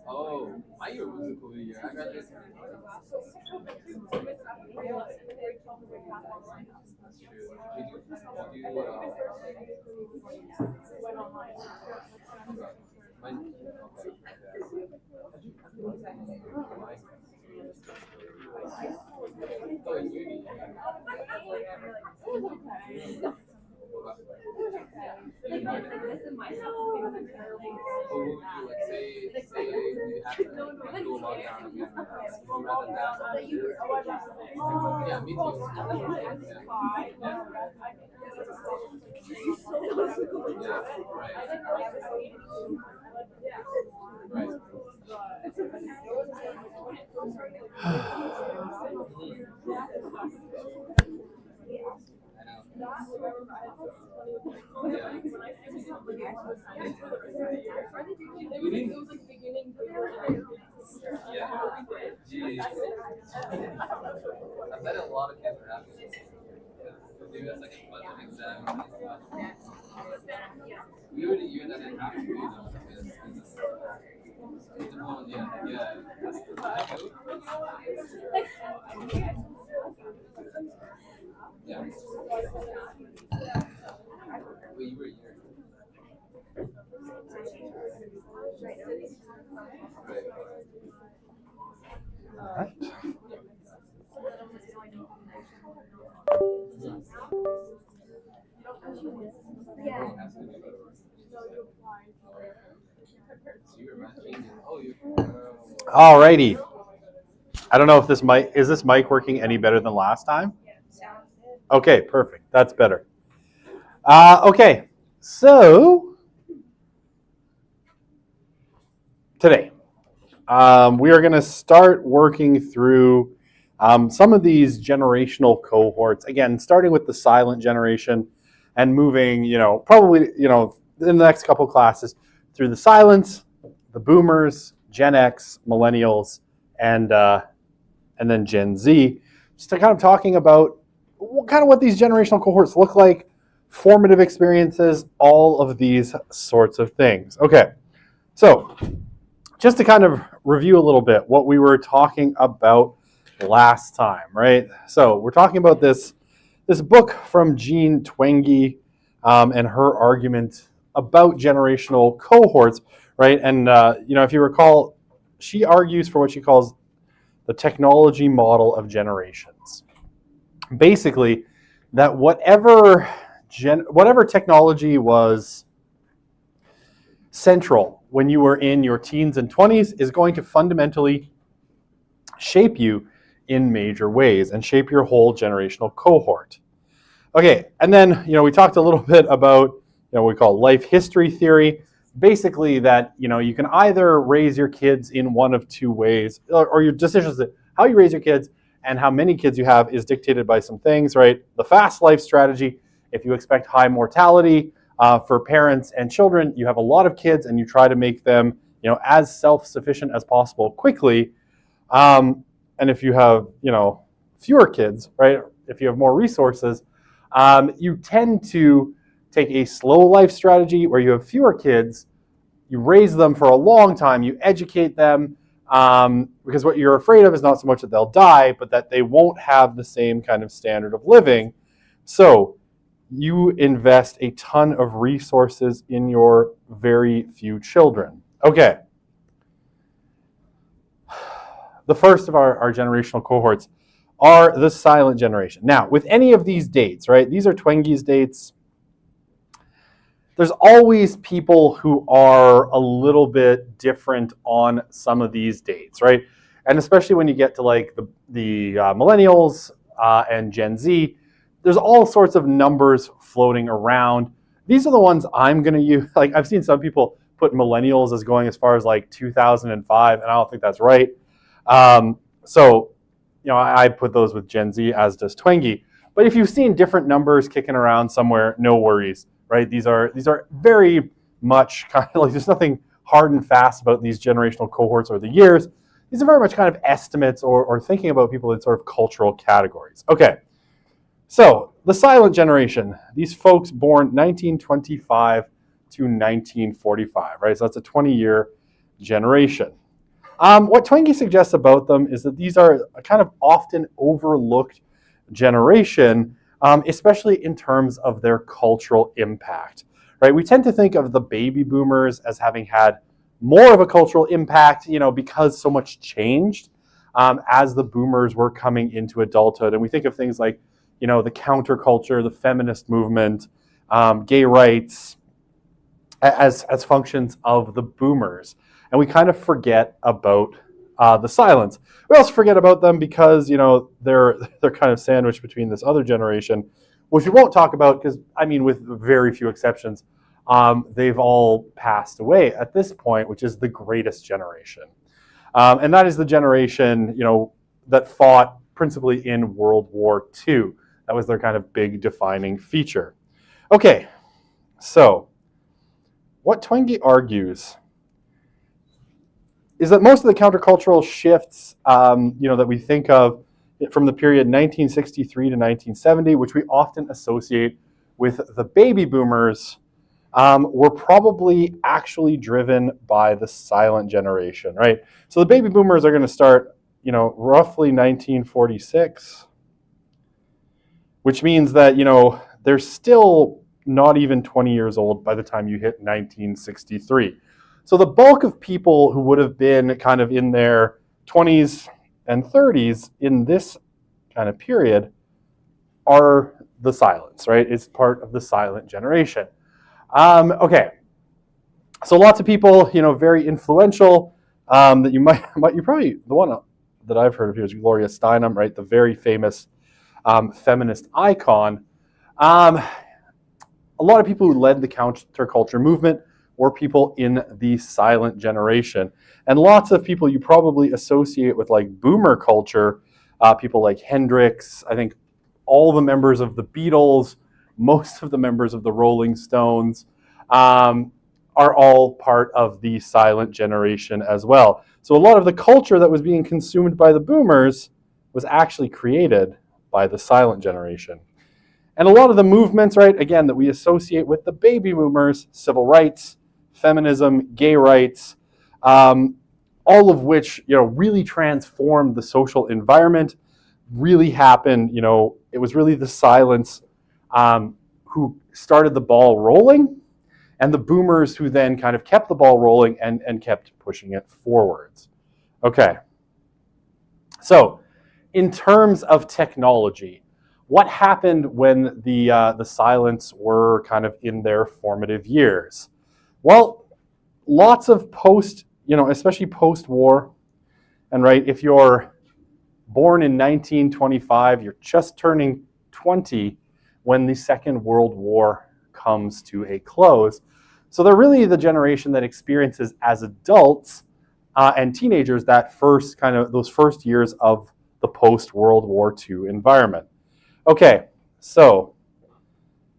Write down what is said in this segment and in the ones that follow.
Oh, my year was a cool year. I graduated. That's true. Mine, oh, in uni. So what would you like say we have to go about down again? Would you rather that? Yeah, me too. Yeah, right. Right. I know. Yeah. We didn't. Yeah. Geez. I bet a lot of kids are happy. Maybe that's like a budget exam. We were the year that didn't have to do them. Yeah, yeah. Yeah. Wait, you were a year. Right. Right. Everyone has to do it. So you're a genius. Oh, you. Alrighty. I don't know if this mic working any better than last time? Okay, perfect. That's better. Okay, so today we are going to start working through some of these generational cohorts. Again, starting with the silent generation and moving, probably, in the next couple classes through the silents, the boomers, Gen X, millennials, and then Gen Z, just to kind of talking about what these generational cohorts look like, formative experiences, all of these sorts of things. Okay, so just to kind of review a little bit what we were talking about last time, right? So we're talking about this book from Jean Twenge and her argument about generational cohorts, right? And if you recall, she argues for what she calls the technology model of generations. Basically, that whatever technology was central when you were in your teens and 20s is going to fundamentally shape you in major ways and shape your whole generational cohort. Okay, and then we talked a little bit about what we call life history theory. Basically, that you can either raise your kids in one of two ways, or your decisions that how you raise your kids and how many kids you have is dictated by some things, right? The fast life strategy, if you expect high mortality for parents and children, you have a lot of kids and you try to make them as self-sufficient as possible quickly. And if you have fewer kids, right? If you have more resources, you tend to take a slow life strategy where you have fewer kids, you raise them for a long time, you educate them, because what you're afraid of is not so much that they'll die, but that they won't have the same kind of standard of living. So you invest a ton of resources in your very few children. Okay. The first of our generational cohorts are the silent generation. Now, with any of these dates, right, these are Twenge's dates, there's always people who are a little bit different on some of these dates, right? And especially when you get to like the millennials and Gen Z, there's all sorts of numbers floating around. These are the ones I'm going to use. Like I've seen some people put millennials as going as far as like 2005, and I don't think that's right. So I put those with Gen Z, as does Twenge. But if you've seen different numbers kicking around somewhere, no worries. Right? These are very much kind of like there's nothing hard and fast about these generational cohorts or the years. These are very much kind of estimates or thinking about people in sort of cultural categories. Okay, so the silent generation, these folks born 1925 to 1945, right? So that's a 20-year generation. What Twenge suggests about them is that these are a kind of often overlooked generation, especially in terms of their cultural impact. Right? We tend to think of the baby boomers as having had more of a cultural impact, because so much changed as the boomers were coming into adulthood. And we think of things like, the counterculture, the feminist movement, gay rights as functions of the boomers. And we kind of forget about the silence. We also forget about them because, they're kind of sandwiched between this other generation, which we won't talk about because, with very few exceptions, they've all passed away at this point, which is the greatest generation. And that is the generation, that fought principally in World War II. That was their kind of big defining feature. Okay, so what Twenge argues is that most of the countercultural shifts, that we think of from the period 1963 to 1970, which we often associate with the baby boomers, were probably actually driven by the silent generation, right? So the baby boomers are going to start, roughly 1946, which means that, they're still not even 20 years old by the time you hit 1963. So the bulk of people who would have been kind of in their 20s and 30s in this kind of period are the silents, right? It's part of the silent generation. Okay, so lots of people, very influential that you probably, the one that I've heard of here is Gloria Steinem, right? The very famous feminist icon. A lot of people who led the counterculture movement were people in the silent generation. And lots of people you probably associate with like boomer culture, people like Hendrix, I think all the members of the Beatles, most of the members of the Rolling Stones, are all part of the silent generation as well. So a lot of the culture that was being consumed by the boomers was actually created by the silent generation. And a lot of the movements, right, again, that we associate with the baby boomers, civil rights, feminism, gay rights, all of which, really transformed the social environment, really happened, it was really the silents who started the ball rolling, and the boomers who then kind of kept the ball rolling and kept pushing it forwards. Okay. So, in terms of technology, what happened when the silents were kind of in their formative years? Well, lots of especially post-war, and right, if you're born in 1925, you're just turning 20 when the Second World War comes to a close. So they're really the generation that experiences as adults and teenagers those first years of the post-World War II environment. Okay, so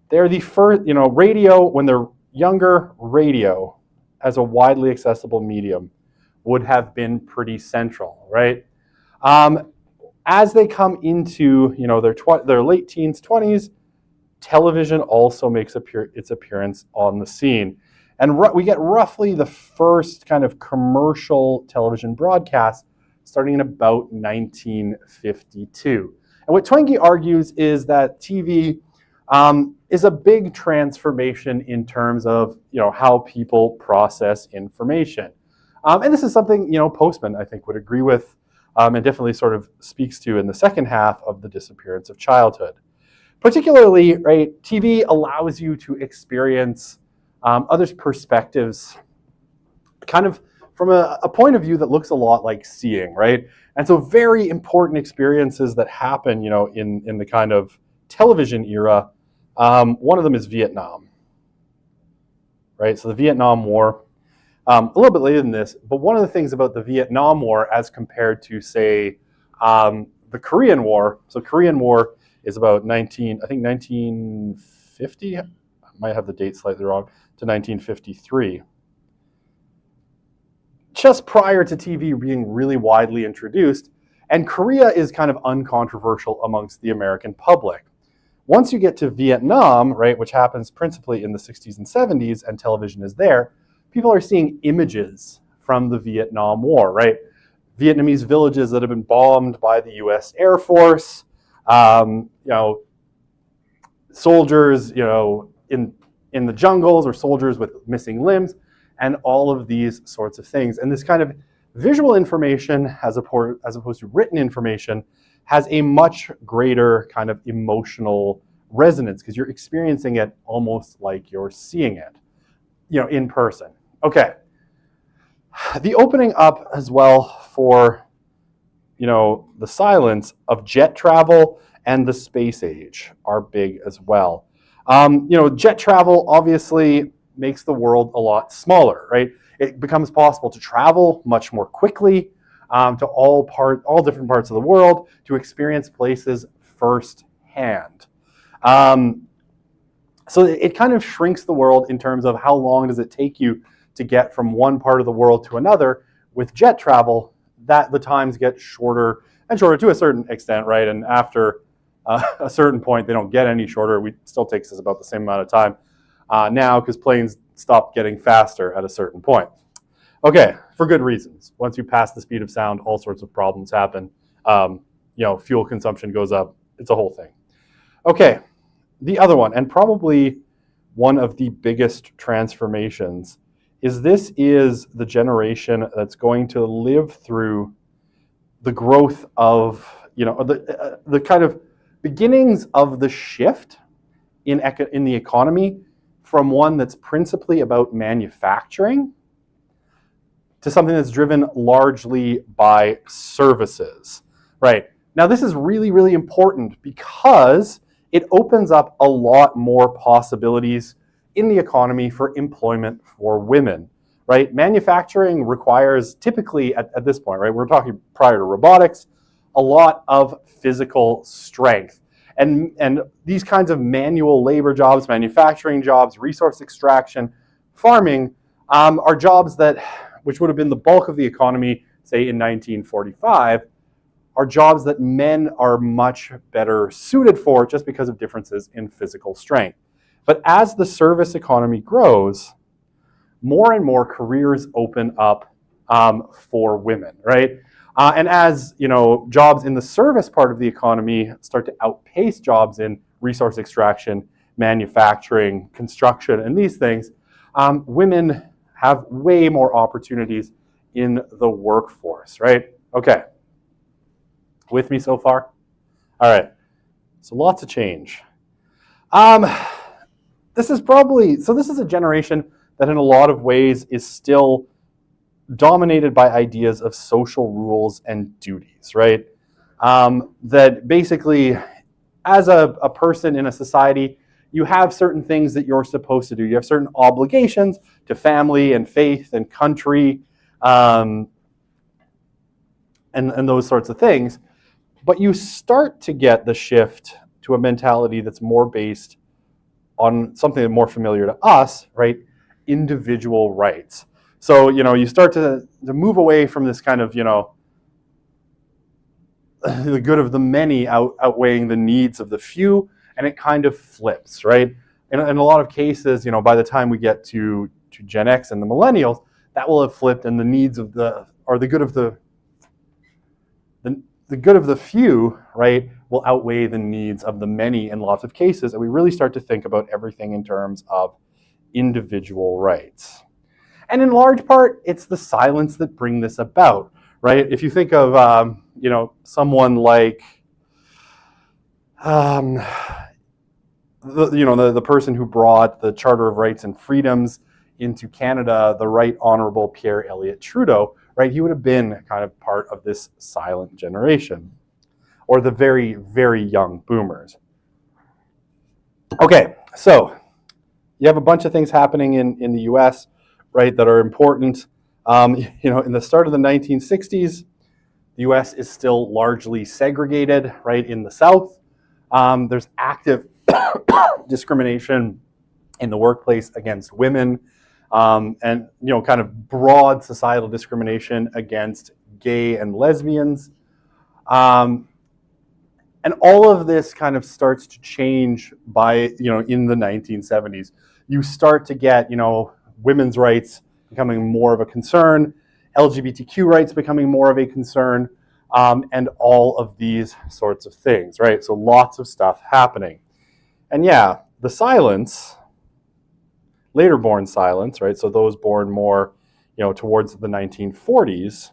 they're the first, radio, when they're younger, radio as a widely accessible medium would have been pretty central, right? As they come into, their late teens, 20s, television also makes its appearance on the scene. And we get roughly the first kind of commercial television broadcast starting in about 1952. And what Twenge argues is that TV is a big transformation in terms of how people process information. And this is something Postman, I think, would agree with and definitely sort of speaks to in the second half of The Disappearance of Childhood. Particularly, right, TV allows you to experience others' perspectives kind of from a point of view that looks a lot like seeing, right? And so very important experiences that happen, in the kind of television era. One of them is Vietnam, right? So the Vietnam War, a little bit later than this, but one of the things about the Vietnam War as compared to, say, the Korean War, so Korean War is about 1950, I might have the date slightly wrong, to 1953. Just prior to TV being really widely introduced, and Korea is kind of uncontroversial amongst the American public. Once you get to Vietnam, right, which happens principally in the 60s and 70s, and television is there, people are seeing images from the Vietnam War, right? Vietnamese villages that have been bombed by the U.S. Air Force, soldiers, in the jungles, or soldiers with missing limbs, and all of these sorts of things. And this kind of visual information, as opposed to written information, has a much greater kind of emotional resonance because you're experiencing it almost like you're seeing it, in person. Okay. The opening up as well for, the silence of jet travel and the space age are big as well. Jet travel obviously makes the world a lot smaller, right? It becomes possible to travel much more quickly to all different parts of the world, to experience places firsthand. So it kind of shrinks the world in terms of how long does it take you to get from one part of the world to another. With jet travel, that the times get shorter and shorter to a certain extent, right? And after a certain point, they don't get any shorter. It still takes us about the same amount of time now because planes stop getting faster at a certain point. Okay, for good reasons. Once you pass the speed of sound, all sorts of problems happen. Fuel consumption goes up. It's a whole thing. Okay, the other one, and probably one of the biggest transformations, is the generation that's going to live through the growth of, the kind of beginnings of the shift in the economy from one that's principally about manufacturing to something that's driven largely by services, right? Now, this is really, really important because it opens up a lot more possibilities in the economy for employment for women, right? Manufacturing requires typically at this point, right? We're talking prior to robotics, a lot of physical strength. And these kinds of manual labor jobs, manufacturing jobs, resource extraction, farming, are jobs which would have been the bulk of the economy, say in 1945, are jobs that men are much better suited for just because of differences in physical strength. But as the service economy grows, more and more careers open up for women, right? And as jobs in the service part of the economy start to outpace jobs in resource extraction, manufacturing, construction, and these things, women have way more opportunities in the workforce, right? Okay. With me so far? All right. So lots of change. This is a generation that in a lot of ways is still dominated by ideas of social rules and duties, right? That basically, as a person in a society, you have certain things that you're supposed to do. You have certain obligations to family and faith and country, and those sorts of things. But you start to get the shift to a mentality that's more based on something more familiar to us, right? Individual rights. So, you start to move away from this kind of, the good of the many outweighing the needs of the few, and it kind of flips, right? In a lot of cases, by the time we get to Gen X and the millennials, that will have flipped, and the needs of the good of the good of the few, right, will outweigh the needs of the many in lots of cases, and we really start to think about everything in terms of individual rights. And in large part, it's the silence that bring this about, right? If you think of, someone like, the person who brought the Charter of Rights and Freedoms into Canada, the Right Honorable Pierre Elliott Trudeau, right? He would have been kind of part of this silent generation, or the very, very young boomers. Okay, so you have a bunch of things happening in the U.S., right, that are important. In the start of the 1960s, the U.S. is still largely segregated, right, in the South. There's active discrimination in the workplace against women, and kind of broad societal discrimination against gay and lesbians. And all of this kind of starts to change by, in the 1970s. You start to get, women's rights becoming more of a concern. LGBTQ rights becoming more of a concern, and all of these sorts of things, right? So lots of stuff happening. And yeah, the silents, later born silents, right? So those born more, towards the 1940s,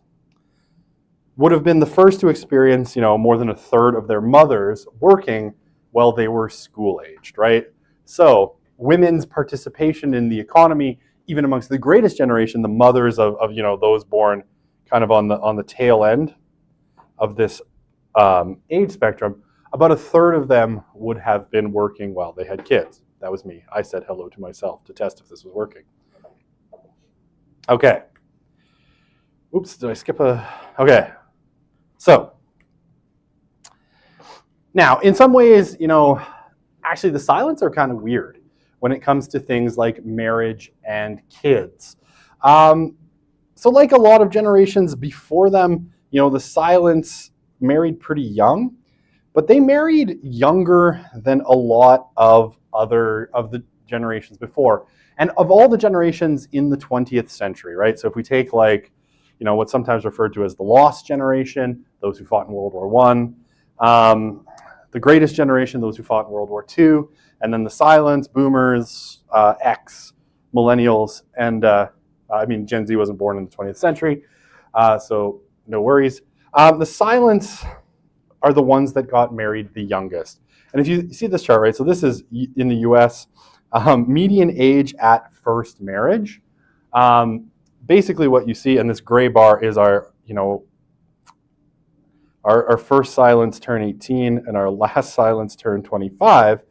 would have been the first to experience, more than a third of their mothers working while they were school-aged, right? So women's participation in the economy, even amongst the greatest generation, the mothers of those born kind of on the tail end of this age spectrum, about a third of them would have been working while they had kids. That was me. I said hello to myself to test if this was working. Okay. Oops, did I skip a... Okay. So, now, in some ways, actually the silents are kind of weird when it comes to things like marriage and kids. So like a lot of generations before them, the silents married pretty young, but they married younger than a lot of the generations before. And of all the generations in the 20th century, right? So if we take what's sometimes referred to as the lost generation, those who fought in World War I, the greatest generation, those who fought in World War II, and then the silents, boomers, X, millennials, and Gen Z wasn't born in the 20th century, so no worries. The silents are the ones that got married the youngest. And if you see this chart, right, so this is in the US, median age at first marriage. Basically what you see, and this gray bar is our first silents turn 18 and our last silents turn 25.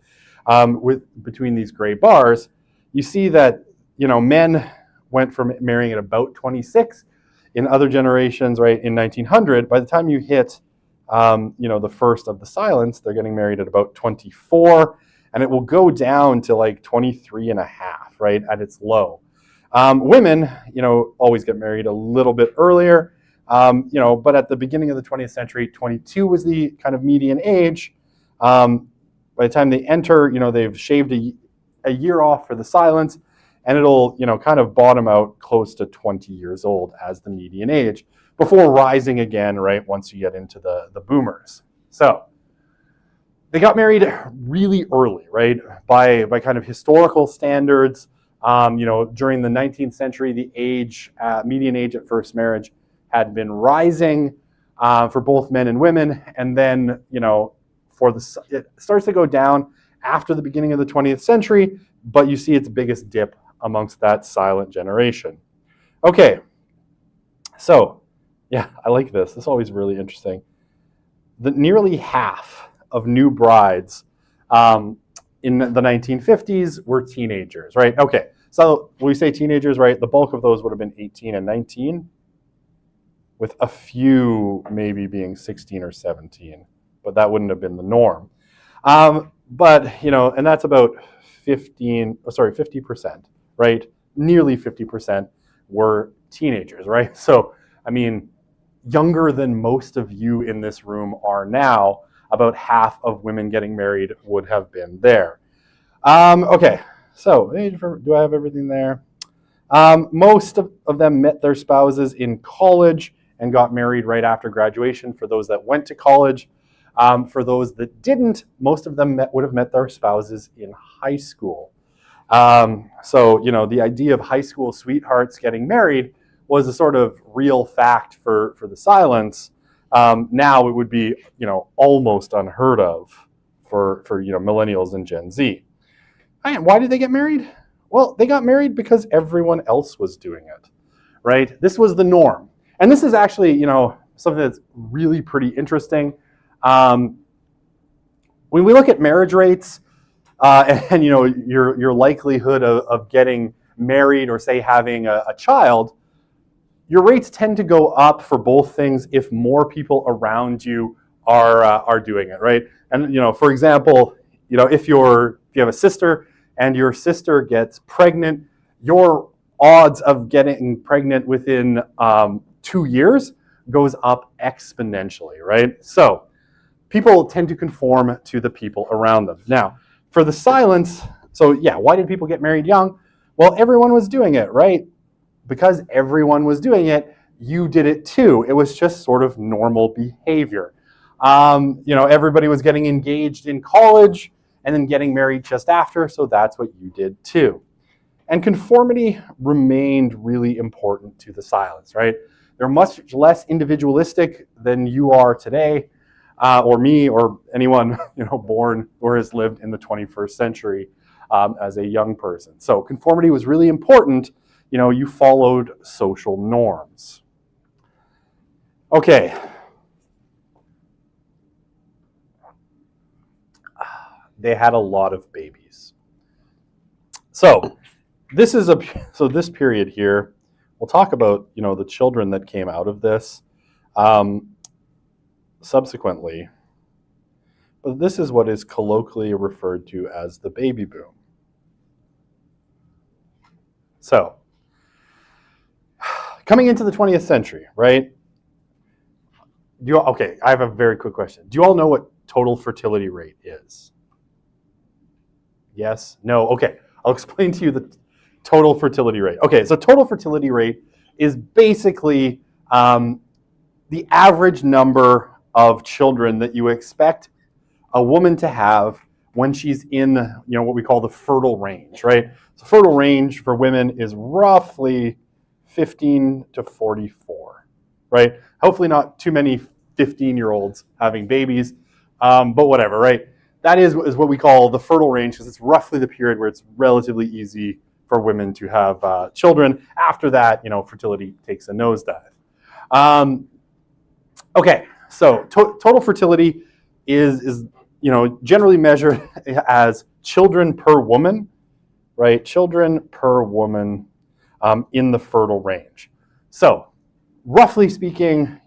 Between these gray bars, you see that men went from marrying at about 26. In other generations, right, in 1900, by the time you hit the first of the silents, they're getting married at about 24, and it will go down to like 23 and a half, right, at its low. Women, always get married a little bit earlier, but at the beginning of the 20th century, 22 was the kind of median age. By the time they enter, they've shaved a year off for the silents, and it'll, kind of bottom out close to 20 years old as the median age before rising again, right, once you get into the boomers. So they got married really early, right, by kind of historical standards. During the 19th century, the median age at first marriage had been rising for both men and women, and then, it starts to go down after the beginning of the 20th century, but you see its biggest dip amongst that silent generation. Okay, so, yeah, I like this. This is always really interesting. Nearly half of new brides in the 1950s were teenagers, right? Okay, so when we say teenagers, right, the bulk of those would have been 18 and 19, with a few maybe being 16 or 17, but that wouldn't have been the norm. But, and that's about 50%, right? Nearly 50% were teenagers, right? So, younger than most of you in this room are now. About half of women getting married would have been there. Okay, so do I have everything there? Most of them met their spouses in college and got married right after graduation for those that went to college. For those that didn't, most of them would have met their spouses in high school. So, the idea of high school sweethearts getting married was a sort of real fact for the silents. Now it would be, almost unheard of for millennials and Gen Z. And why did they get married? Well, they got married because everyone else was doing it, right? This was the norm. And this is actually, something that's really pretty interesting. When we look at marriage rates and your likelihood of getting married or say having a child, your rates tend to go up for both things if more people around you are doing it, right? And for example, if you have a sister and your sister gets pregnant, your odds of getting pregnant within 2 years goes up exponentially, right? So people tend to conform to the people around them. Now, for the silents, so yeah, why did people get married young? Well, everyone was doing it, right? Because everyone was doing it, you did it too. It was just sort of normal behavior. Everybody was getting engaged in college and then getting married just after, so that's what you did too. And conformity remained really important to the Silents, right? They're much less individualistic than you are today, or me, or anyone born or has lived in the 21st century as a young person. So conformity was really important. You followed social norms. Okay. They had a lot of babies. So this period here, we'll talk about the children that came out of this subsequently. But this is what is colloquially referred to as the baby boom. So, coming into the 20th century, right? I have a very quick question. Do you all know what total fertility rate is? Yes? No? Okay. I'll explain to you the total fertility rate. Okay, so total fertility rate is basically the average number of children that you expect a woman to have when she's in what we call the fertile range, right? So fertile range for women is roughly 15 to 44, right? Hopefully not too many 15-year-olds having babies, but whatever, right? That is what we call the fertile range, because it's roughly the period where it's relatively easy for women to have children. After that, fertility takes a nosedive. Okay, so total fertility is generally measured as children per woman, right? Children per woman in the fertile range. So, roughly speaking,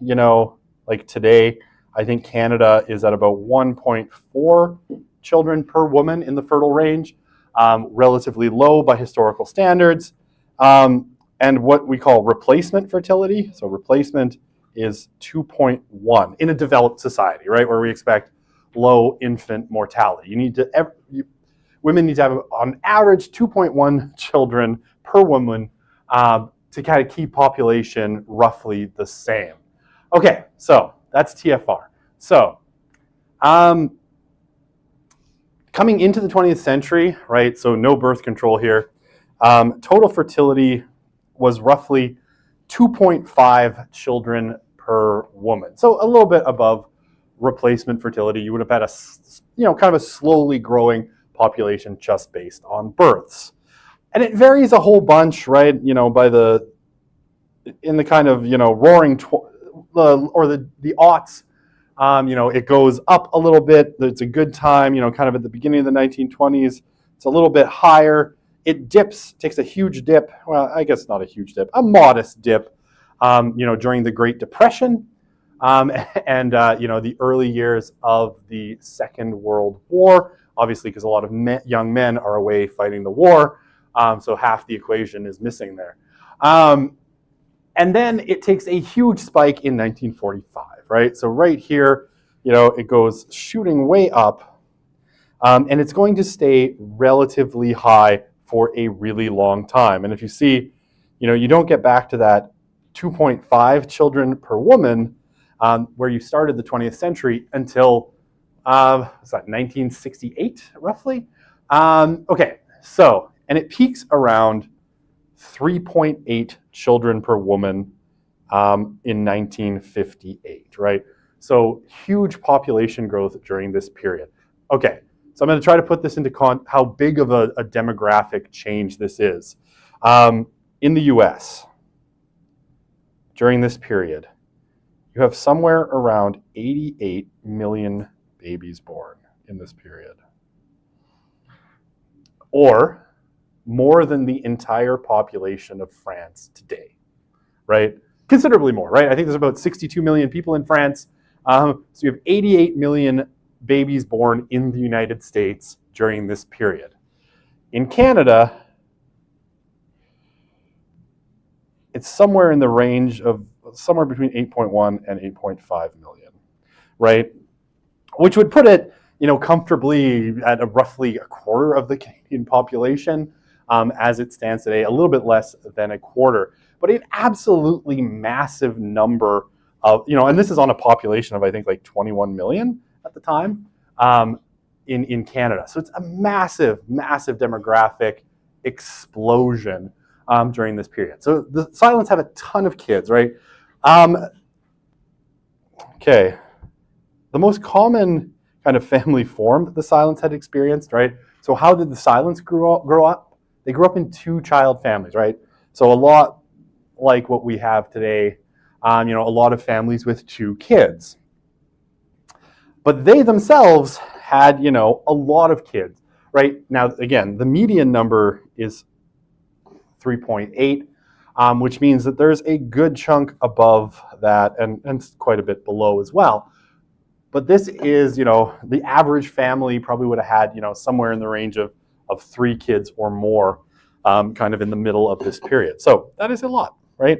like today, I think Canada is at about 1.4 children per woman in the fertile range, relatively low by historical standards. And what we call replacement fertility, so replacement is 2.1 in a developed society, right, where we expect low infant mortality. Women need to have on average 2.1 children per woman to kind of keep population roughly the same. Okay, so that's TFR. So, coming into the 20th century, right, so no birth control here, total fertility was roughly 2.5 children per woman. So a little bit above replacement fertility. You would have had a, kind of a slowly growing population just based on births. And it varies a whole bunch, right, in the kind of, roaring, the aughts, it goes up a little bit. It's a good time, kind of at the beginning of the 1920s. It's a little bit higher. It dips, takes a huge dip. Well, I guess not a huge dip, a modest dip, during the Great Depression and the early years of the Second World War, obviously because a lot of young men are away fighting the war, so half the equation is missing there. And then it takes a huge spike in 1945, right? So right here, it goes shooting way up, and it's going to stay relatively high for a really long time. And if you see, you don't get back to that 2.5 children per woman where you started the 20th century until, what's that, 1968, roughly? Okay, so, and it peaks around 3.8 children per woman in 1958, right? So huge population growth during this period. Okay, so I'm going to try to put this into how big of a demographic change this is. In the US, during this period, you have somewhere around 88 million babies born in this period. Or more than the entire population of France today, right? Considerably more, right? I think there's about 62 million people in France. So you have 88 million babies born in the United States during this period. In Canada, it's somewhere in the range of somewhere between 8.1 and 8.5 million, right? Which would put it, comfortably at roughly a quarter of the Canadian population as it stands today, a little bit less than a quarter. but an absolutely massive number of, and this is on a population of, I think, like 21 million at the time in Canada. So it's a massive, massive demographic explosion during this period. So the Silents have a ton of kids, right? Okay. The most common kind of family form that the Silents had experienced, right? So how did the Silents grow up? They grew up in 2-child families, right? So a lot like what we have today, a lot of families with 2 kids. But they themselves had, a lot of kids, right? Now, again, the median number is 3.8, which means that there's a good chunk above that and quite a bit below as well. But this is, the average family probably would have had, somewhere in the range of 3 kids or more, kind of in the middle of this period. So that is a lot, right?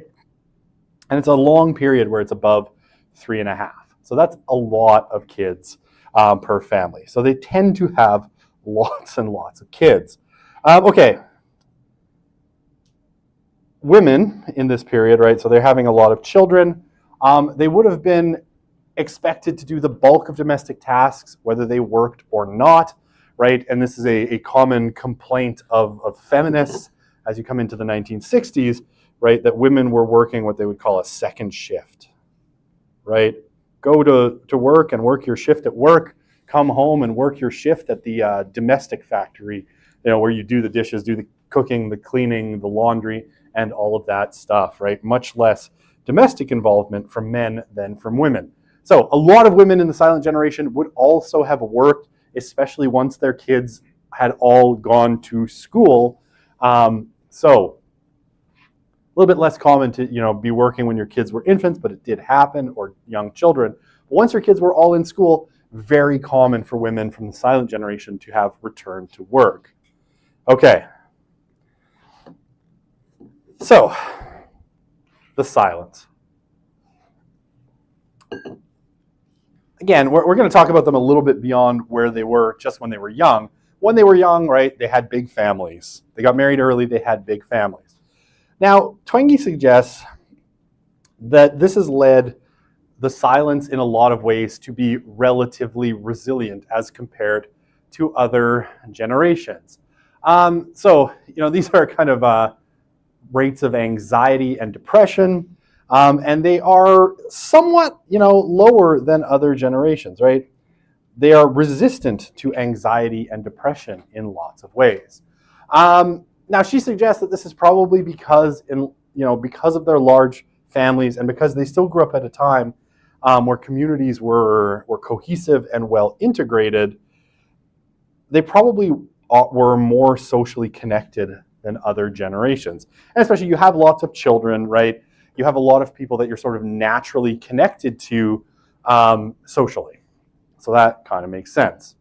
And it's a long period where it's above 3.5. So that's a lot of kids per family. So they tend to have lots and lots of kids. Okay. Women in this period, right? So they're having a lot of children. They would have been expected to do the bulk of domestic tasks, whether they worked or not, right? And this is a common complaint of feminists as you come into the 1960s, right? That women were working what they would call a second shift, right? Go to work and work your shift at work, come home and work your shift at the domestic factory, where you do the dishes, do the cooking, the cleaning, the laundry, and all of that stuff, right? Much less domestic involvement from men than from women. So a lot of women in the silent generation would also have worked, especially once their kids had all gone to school. So a little bit less common to be working when your kids were infants, but it did happen, or young children. But once your kids were all in school, very common for women from the silent generation to have returned to work. Okay. So, the Silents. Again, we're going to talk about them a little bit beyond where they were just when they were young. When they were young, right, they had big families. They got married early, they had big families. Now, Twenge suggests that this has led the Silents in a lot of ways to be relatively resilient as compared to other generations. So, these are kind of rates of anxiety and depression. And they are somewhat, lower than other generations, right? They are resistant to anxiety and depression in lots of ways. Now, she suggests that this is probably because of their large families and because they still grew up at a time where communities were cohesive and well integrated. They probably were more socially connected than other generations. And especially you have lots of children, right? You have a lot of people that you're sort of naturally connected to socially. So that kind of makes sense.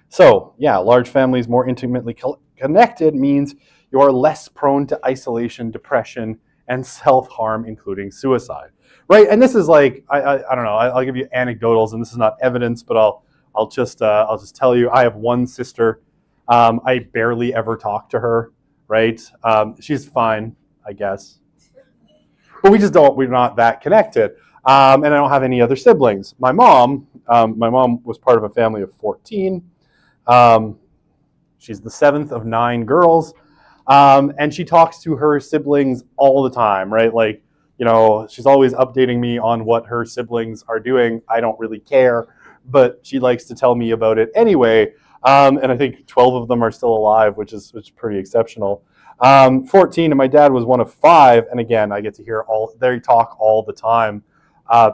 So yeah, large families more intimately connected means you are less prone to isolation, depression, and self-harm, including suicide, right? And this is like, I don't know, I'll give you anecdotals, and this is not evidence, but I'll just tell you, I have one sister. I barely ever talk to her, right? She's fine, I guess. But we're not that connected. And I don't have any other siblings. My mom was part of a family of 14. She's the 7th of 9 girls. And she talks to her siblings all the time, right? Like, she's always updating me on what her siblings are doing. I don't really care, but she likes to tell me about it anyway. And I think 12 of them are still alive, which is pretty exceptional. 14, and my dad was one of 5. And again, I get to hear they talk all the time,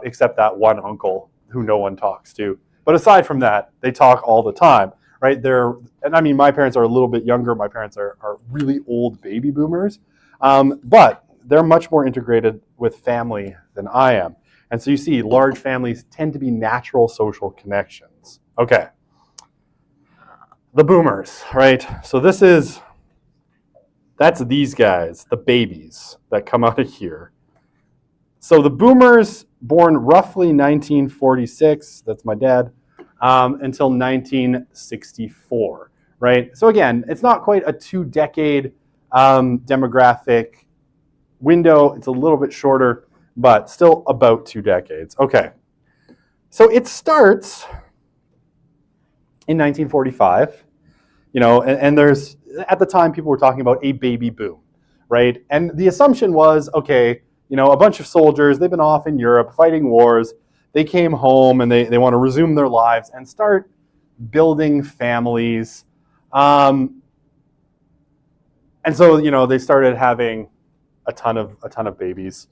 except that one uncle who no one talks to. But aside from that, they talk all the time, right? My parents are a little bit younger. My parents are really old baby boomers, but they're much more integrated with family than I am. And so you see, large families tend to be natural social connections. Okay. The boomers, right? So that's these guys, the babies that come out of here. So the boomers, born roughly 1946, that's my dad, until 1964, right? So again, it's not quite a 2-decade demographic window. It's a little bit shorter, but still about 2 decades. Okay, so it starts in 1945, and there's, at the time, people were talking about a baby boom, right? And the assumption was, okay, a bunch of soldiers, they've been off in Europe fighting wars, they came home and they want to resume their lives and start building families. And so, they started having a ton of babies.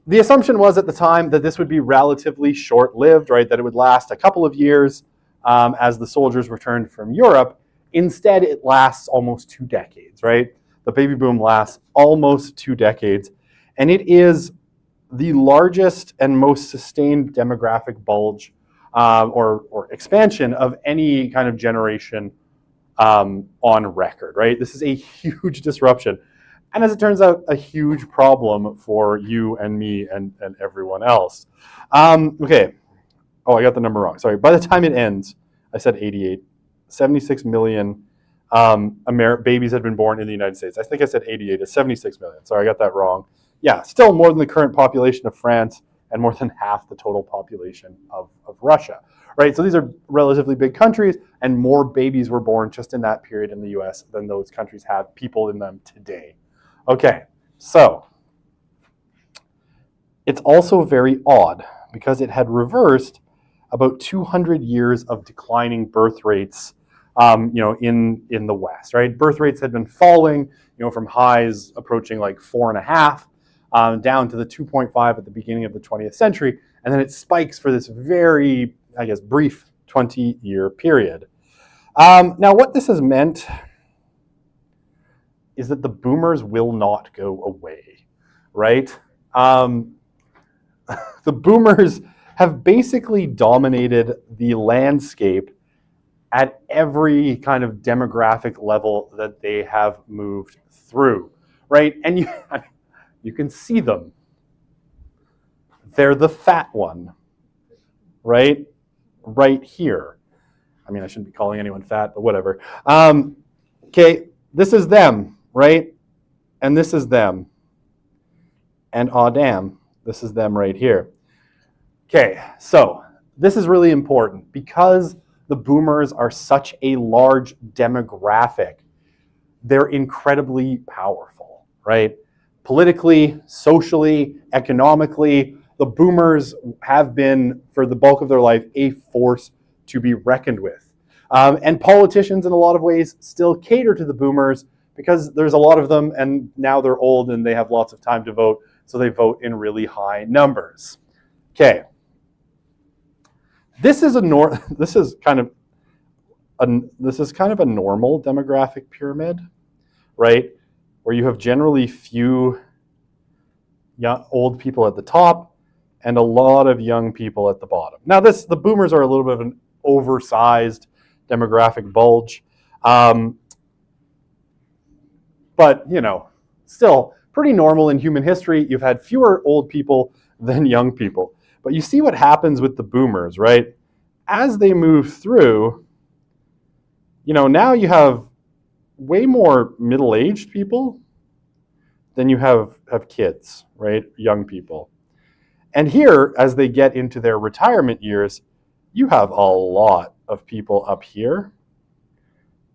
The assumption was at the time that this would be relatively short-lived, right? That it would last a couple of years as the soldiers returned from Europe. Instead, it lasts almost 2 decades, right? The baby boom lasts almost 2 decades, and it is the largest and most sustained demographic bulge or expansion of any kind of generation on record, right? This is a huge disruption. And as it turns out, a huge problem for you and me and everyone else. Okay. Oh, I got the number wrong. Sorry. By the time it ends, I said 88. 76 million babies had been born in the United States. I think I said 88. It's 76 million. Sorry, I got that wrong. Yeah, still more than the current population of France and more than half the total population of Russia, right? So these are relatively big countries, and more babies were born just in that period in the US than those countries have people in them today. Okay, so it's also very odd because it had reversed about 200 years of declining birth rates, in the West, right? Birth rates had been falling, from highs approaching like 4.5, down to the 2.5 at the beginning of the 20th century, and then it spikes for this very, brief 20-year period. Now, what this has meant is that the boomers will not go away, right? The boomers have basically dominated the landscape at every kind of demographic level that they have moved through, right? And you can see them. They're the fat one, right? Right here. I mean, I shouldn't be calling anyone fat, but whatever. Okay, this is them, right? And this is them. And aw damn, this is them right here. Okay, so this is really important because the boomers are such a large demographic. They're incredibly powerful, right? Politically, socially, economically, the boomers have been, for the bulk of their life, a force to be reckoned with. And politicians, in a lot of ways, still cater to the boomers because there's a lot of them, and now they're old and they have lots of time to vote, so they vote in really high numbers. Okay. This is kind of a normal demographic pyramid, right? Where you have generally few old people at the top and a lot of young people at the bottom. Now, the boomers are a little bit of an oversized demographic bulge, but still pretty normal in human history. You've had fewer old people than young people. But you see what happens with the boomers, right? As they move through, now you have way more middle-aged people than you have kids, right? Young people. And here, as they get into their retirement years, you have a lot of people up here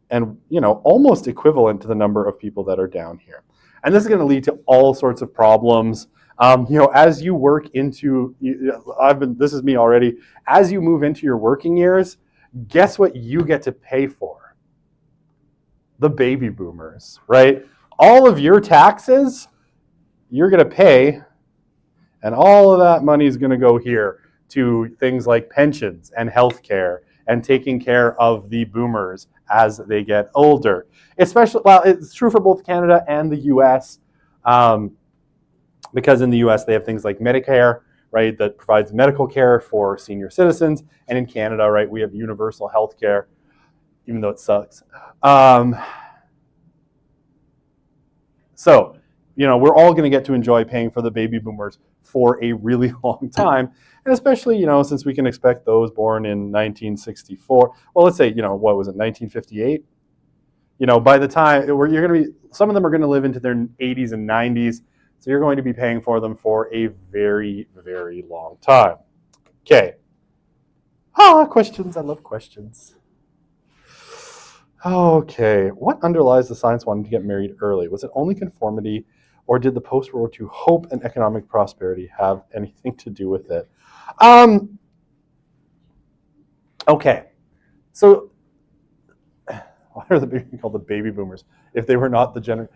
and, almost equivalent to the number of people that are down here. And this is going to lead to all sorts of problems. As you work into, this is me already, as you move into your working years, guess what you get to pay for? The baby boomers, right? All of your taxes, you're going to pay, and all of that money is going to go here to things like pensions and healthcare and taking care of the boomers as they get older. Especially, well, it's true for both Canada and the US, because in the US they have things like Medicare, right, that provides medical care for senior citizens, and in Canada, right, we have universal health care, even though it sucks. So, we're all going to get to enjoy paying for the baby boomers for a really long time, and especially, since we can expect those born in 1964. Well, let's say, what was it, 1958? by the time you're going to be, some of them are going to live into their 80s and 90s. So you're going to be paying for them for a very, very long time. Okay. Questions. I love questions. Okay. What underlies the science wanting to get married early? Was it only conformity, or did the post-World War II hope and economic prosperity have anything to do with it? Okay. So why are they being called the baby boomers if they were not the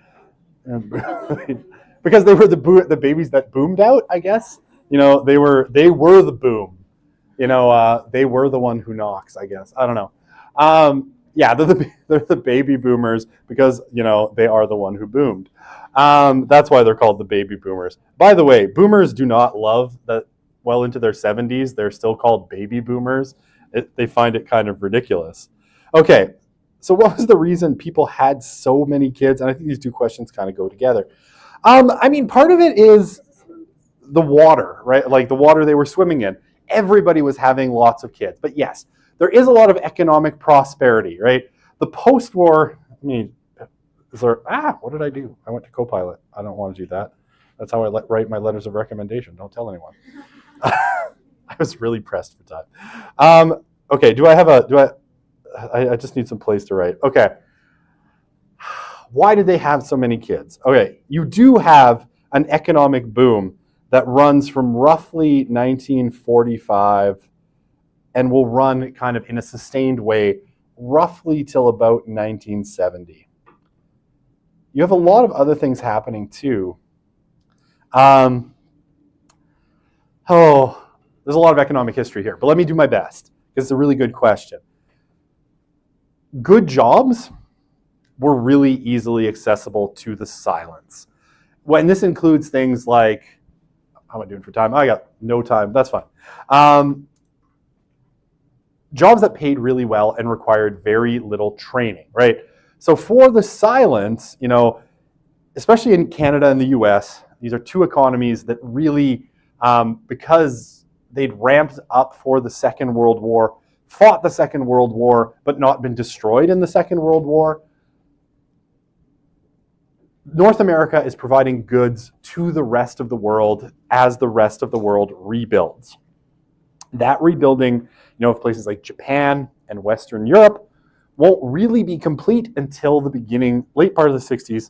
because they were the babies that boomed out, I guess. They were the boom. They were the one who knocks, I guess. I don't know. Yeah, they're the baby boomers because they are the one who boomed. That's why they're called the baby boomers. By the way, boomers do not love that. Well into their 70s, they're still called baby boomers. They find it kind of ridiculous. Okay, so what was the reason people had so many kids? And I think these two questions kind of go together. I mean, part of it is the water, right? Like the water they were swimming in. Everybody was having lots of kids. But yes, there is a lot of economic prosperity, right? The post-war, I mean, what did I do? I went to Copilot. I don't want to do that. That's how I write my letters of recommendation. Don't tell anyone. I was really pressed for time. Okay, I just need some place to write. Okay. Why did they have so many kids? Okay, you do have an economic boom that runs from roughly 1945 and will run kind of in a sustained way roughly till about 1970. You have a lot of other things happening too. There's a lot of economic history here, but let me do my best because it's a really good question. Good jobs were really easily accessible to the silence. When this includes things like, how am I doing for time? I got no time. That's fine. Jobs that paid really well and required very little training, right? So for the silence, especially in Canada and the US, these are two economies that really, because they'd ramped up for the Second World War, fought the Second World War, but not been destroyed in the Second World War, North America is providing goods to the rest of the world as the rest of the world rebuilds. That rebuilding, of places like Japan and Western Europe won't really be complete until the late part of the 60s,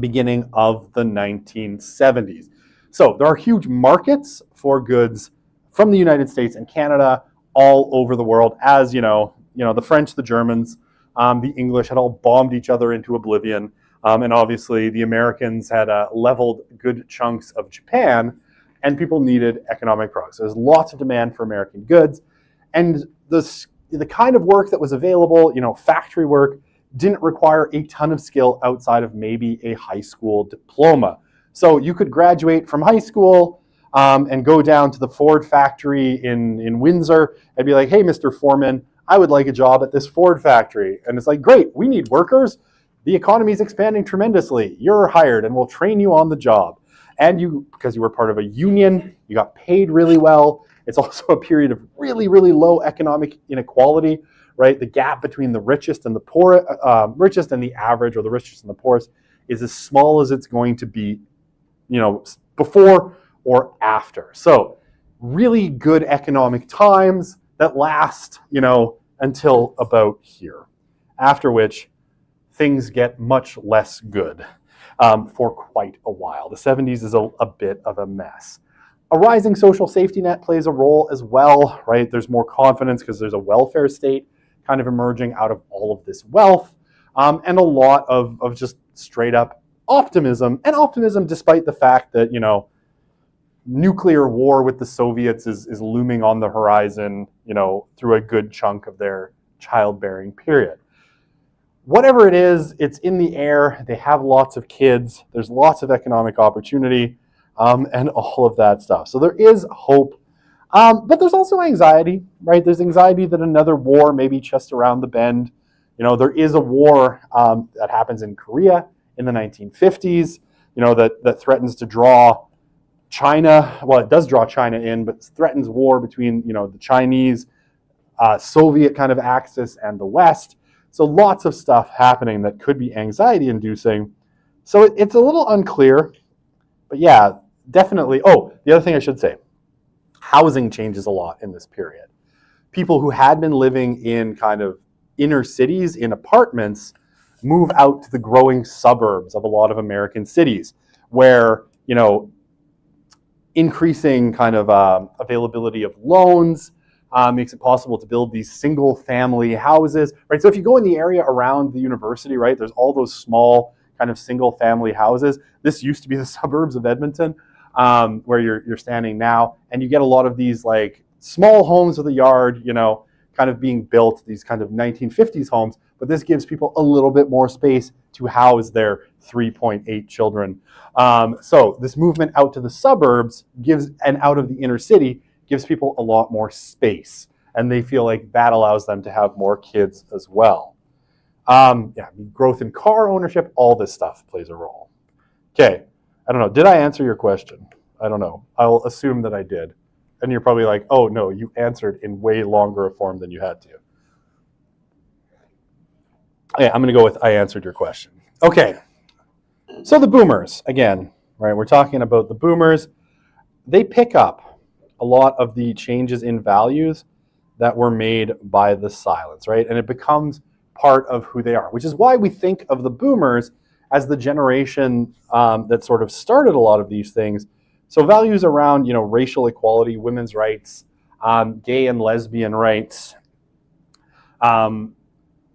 beginning of the 1970s. So there are huge markets for goods from the United States and Canada all over the world, as the French, the Germans, the English had all bombed each other into oblivion. And obviously the Americans had leveled good chunks of Japan, and people needed economic progress. So there's lots of demand for American goods. And the kind of work that was available, factory work, didn't require a ton of skill outside of maybe a high school diploma. So you could graduate from high school and go down to the Ford factory in Windsor and be like, hey, Mr. Foreman, I would like a job at this Ford factory. And it's like, great, we need workers. The economy is expanding tremendously. You're hired and we'll train you on the job. And because you were part of a union, you got paid really well. It's also a period of really, really low economic inequality, right? The gap between the richest and the poor, richest and the average, or the richest and the poorest, is as small as it's going to be, before or after. So really good economic times that last, until about here, after which things get much less good for quite a while. The 70s is a bit of a mess. A rising social safety net plays a role as well, right? There's more confidence because there's a welfare state kind of emerging out of all of this wealth, and a lot of just straight up optimism, and optimism despite the fact that, nuclear war with the Soviets is looming on the horizon, through a good chunk of their childbearing period. Whatever it is, it's in the air. They have lots of kids. There's lots of economic opportunity, and all of that stuff. So there is hope, but there's also anxiety, right? There's anxiety that another war may be just around the bend. There is a war that happens in Korea in the 1950s, that threatens to draw China. Well, it does draw China in, but threatens war between, the Chinese, Soviet kind of axis and the West. So lots of stuff happening that could be anxiety inducing. So it's a little unclear, but yeah, definitely. Oh, the other thing I should say, housing changes a lot in this period. People who had been living in kind of inner cities in apartments move out to the growing suburbs of a lot of American cities where, increasing kind of availability of loans makes it possible to build these single family houses, right? So if you go in the area around the university, right, there's all those small kind of single family houses. This used to be the suburbs of Edmonton, where you're standing now, and you get a lot of these like small homes with a yard, kind of being built, these kind of 1950s homes, but this gives people a little bit more space to house their 3.8 children. So this movement out to the suburbs and out of the inner city gives people a lot more space, and they feel like that allows them to have more kids as well. Growth in car ownership, all this stuff plays a role. Okay, I don't know. Did I answer your question? I don't know. I'll assume that I did. And you're probably like, oh no, you answered in way longer a form than you had to. Yeah, I'm going to go with I answered your question. Okay, so the boomers, again, right? We're talking about the boomers. They pick up a lot of the changes in values that were made by the silence, right? And it becomes part of who they are, which is why we think of the boomers as the generation that sort of started a lot of these things. So values around, racial equality, women's rights, gay and lesbian rights.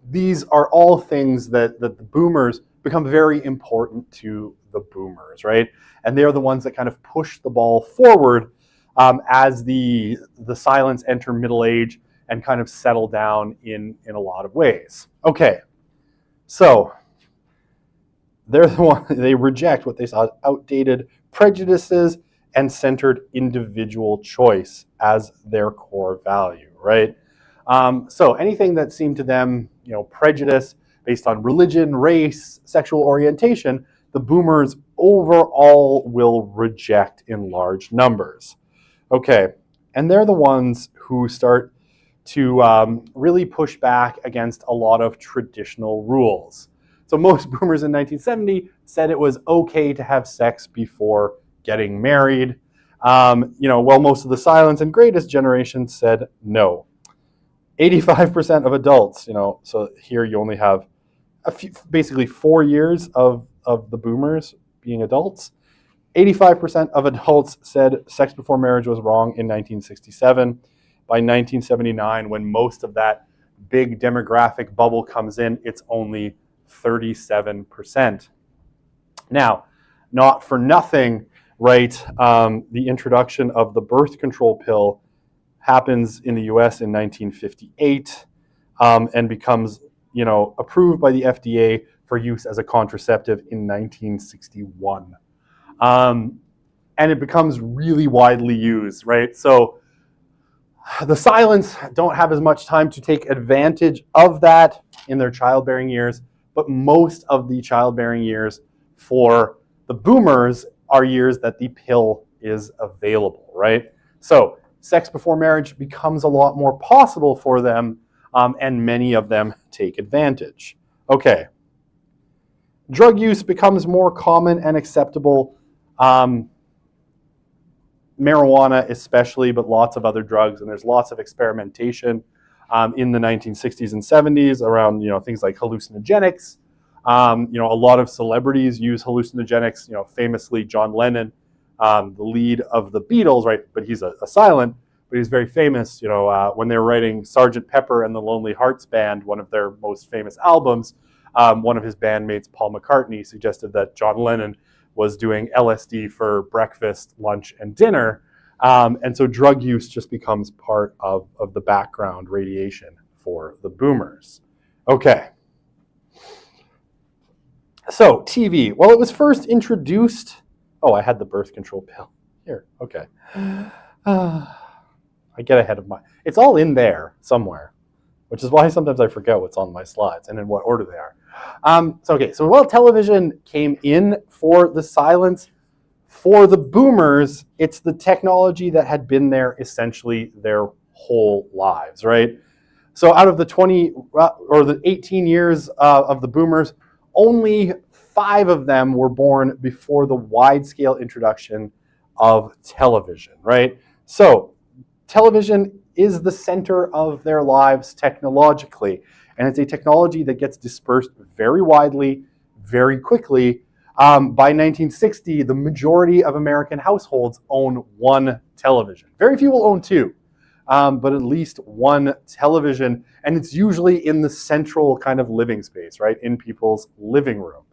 These are all things that the boomers become very important to the boomers, right? And they're the ones that kind of push the ball forward as the silence enter middle age and kind of settle down in a lot of ways. Okay, so they're the one, they reject what they saw as outdated prejudices and centered individual choice as their core value, right? So anything that seemed to them, prejudice based on religion, race, sexual orientation, the boomers overall will reject in large numbers. Okay, and they're the ones who start to really push back against a lot of traditional rules. So most boomers in 1970 said it was okay to have sex before getting married. While most of the silence and greatest generation said no. 85% of adults, so here you only have basically 4 years of the boomers being adults. 85% of adults said sex before marriage was wrong in 1967. By 1979, when most of that big demographic bubble comes in, it's only 37%. Now, not for nothing, right? The introduction of the birth control pill happens in the US in 1958 and becomes, approved by the FDA for use as a contraceptive in 1961. And it becomes really widely used, right? So the silents don't have as much time to take advantage of that in their childbearing years, but most of the childbearing years for the boomers are years that the pill is available, right? So sex before marriage becomes a lot more possible for them, and many of them take advantage. Okay. Drug use becomes more common and acceptable. Marijuana especially, but lots of other drugs, and there's lots of experimentation in the 1960s and 70s around things like hallucinogenics. A lot of celebrities use hallucinogenics. Famously John Lennon, the lead of the Beatles, right? But he's a silent, but he's very famous. When they were writing Sgt. Pepper and the Lonely Hearts Band, one of their most famous albums, one of his bandmates, Paul McCartney, suggested that John Lennon was doing LSD for breakfast, lunch, and dinner. And so drug use just becomes part of the background radiation for the boomers. Okay. So TV, well, it was first introduced. Oh, I had the birth control pill. Here, okay. I get ahead of it's all in there somewhere, which is why sometimes I forget what's on my slides and in what order they are. So while television came in for the silence, for the boomers, it's the technology that had been there essentially their whole lives, right? So out of the 20 or the 18 years of the boomers, only 5 of them were born before the wide-scale introduction of television, right? So television is the center of their lives technologically, and it's a technology that gets dispersed very widely, very quickly. By 1960, the majority of American households own one television. Very few will own 2, but at least one television, and it's usually in the central kind of living space, right, in people's living room.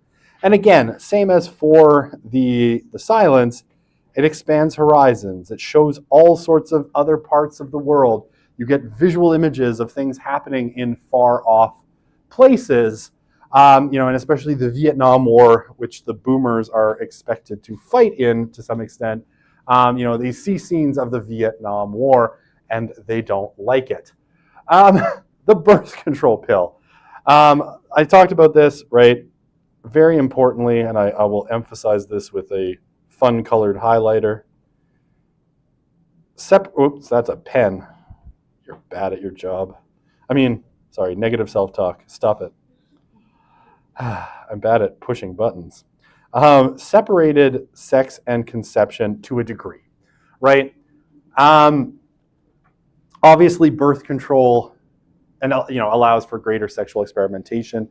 And again, same as for the silence, it expands horizons. It shows all sorts of other parts of the world. You get visual images of things happening in far off places, and especially the Vietnam War, which the boomers are expected to fight in to some extent. They see scenes of the Vietnam War and they don't like it. The birth control pill. I talked about this, right? Very importantly, and I will emphasize this with a fun colored highlighter. Oops, that's a pen. You're bad at your job. Sorry, negative self-talk. Stop it. I'm bad at pushing buttons. Separated sex and conception to a degree, right? Obviously, birth control allows for greater sexual experimentation.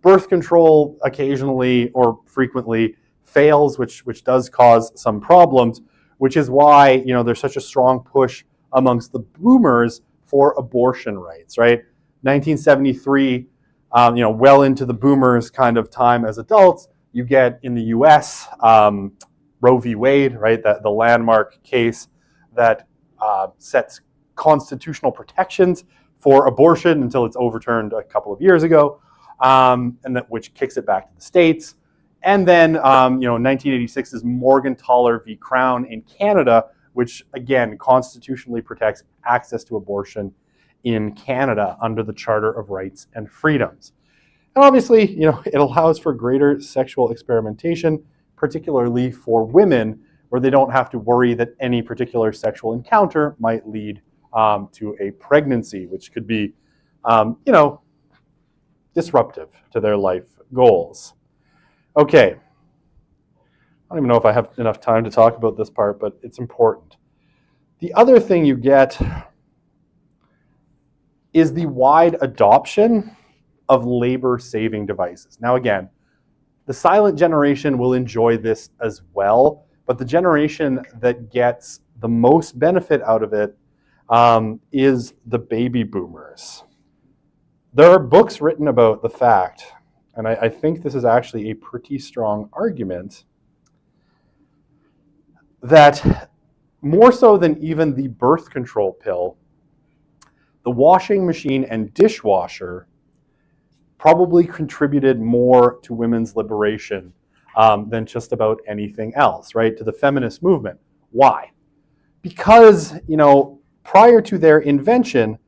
Birth control occasionally or frequently fails, which does cause some problems, which is why there's such a strong push amongst the boomers for abortion rights, right? 1973, well into the boomers kind of time as adults, you get in the U.S. Roe v. Wade, right? The landmark case that sets constitutional protections for abortion until it's overturned a couple of years ago, which kicks it back to the states. And then, 1986 is Morgentaler v. Crown in Canada, which again constitutionally protects access to abortion in Canada under the Charter of Rights and Freedoms. And obviously, it allows for greater sexual experimentation, particularly for women, where they don't have to worry that any particular sexual encounter might lead to a pregnancy, which could be, disruptive to their life goals. Okay. I don't even know if I have enough time to talk about this part, but it's important. The other thing you get is the wide adoption of labor-saving devices. Now again, the silent generation will enjoy this as well, but the generation that gets the most benefit out of it is the baby boomers. There are books written about the fact, and I think this is actually a pretty strong argument, that more so than even the birth control pill, the washing machine and dishwasher probably contributed more to women's liberation than just about anything else, right? To the feminist movement. Why? Because, prior to their invention,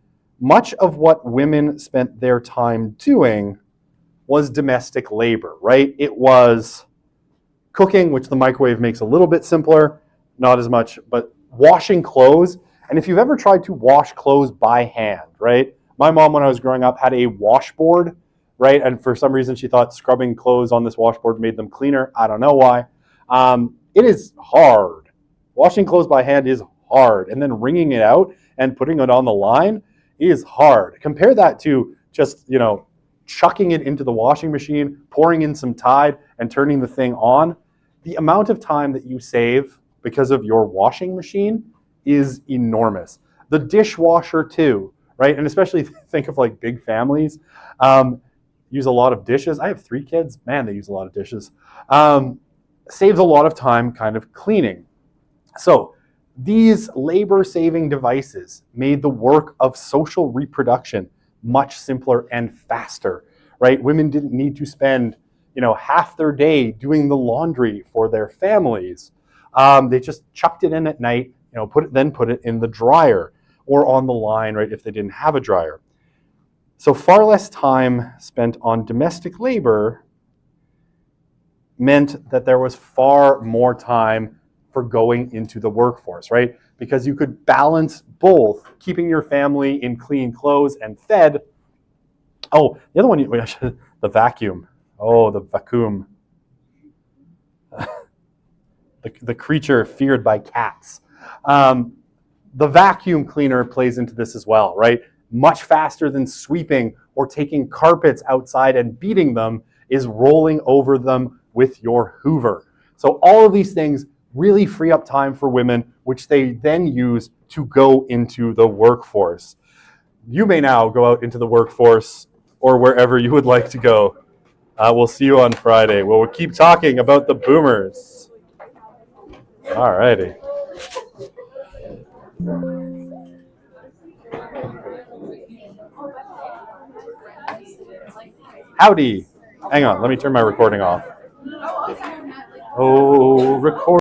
much of what women spent their time doing was domestic labor, right? It was cooking, which the microwave makes a little bit simpler, not as much, but washing clothes. And if you've ever tried to wash clothes by hand, right? My mom, when I was growing up, had a washboard, right? And for some reason, she thought scrubbing clothes on this washboard made them cleaner. I don't know why. It is hard. Washing clothes by hand is hard. And then wringing it out and putting it on the line is hard. Compare that to just, chucking it into the washing machine, pouring in some Tide, and turning the thing on. The amount of time that you save because of your washing machine is enormous. The dishwasher too, right? And especially think of like big families, use a lot of dishes. I have 3 kids. Man, they use a lot of dishes. Saves a lot of time kind of cleaning. So these labor-saving devices made the work of social reproduction much simpler and faster, right? Women didn't need to spend, half their day doing the laundry for their families. They just chucked it in at night, put it in the dryer or on the line, right, if they didn't have a dryer. So far less time spent on domestic labor meant that there was far more time for going into the workforce, right? Because you could balance both, keeping your family in clean clothes and fed. Oh, the other one, the vacuum. Oh, the vacuum. The creature feared by cats. The vacuum cleaner plays into this as well, right? Much faster than sweeping or taking carpets outside and beating them is rolling over them with your Hoover. So all of these things really free up time for women, which they then use to go into the workforce. You may now go out into the workforce or wherever you would like to go. We'll see you on Friday. We'll keep talking about the boomers. All righty. Howdy. Hang on, let me turn my recording off. Oh, record.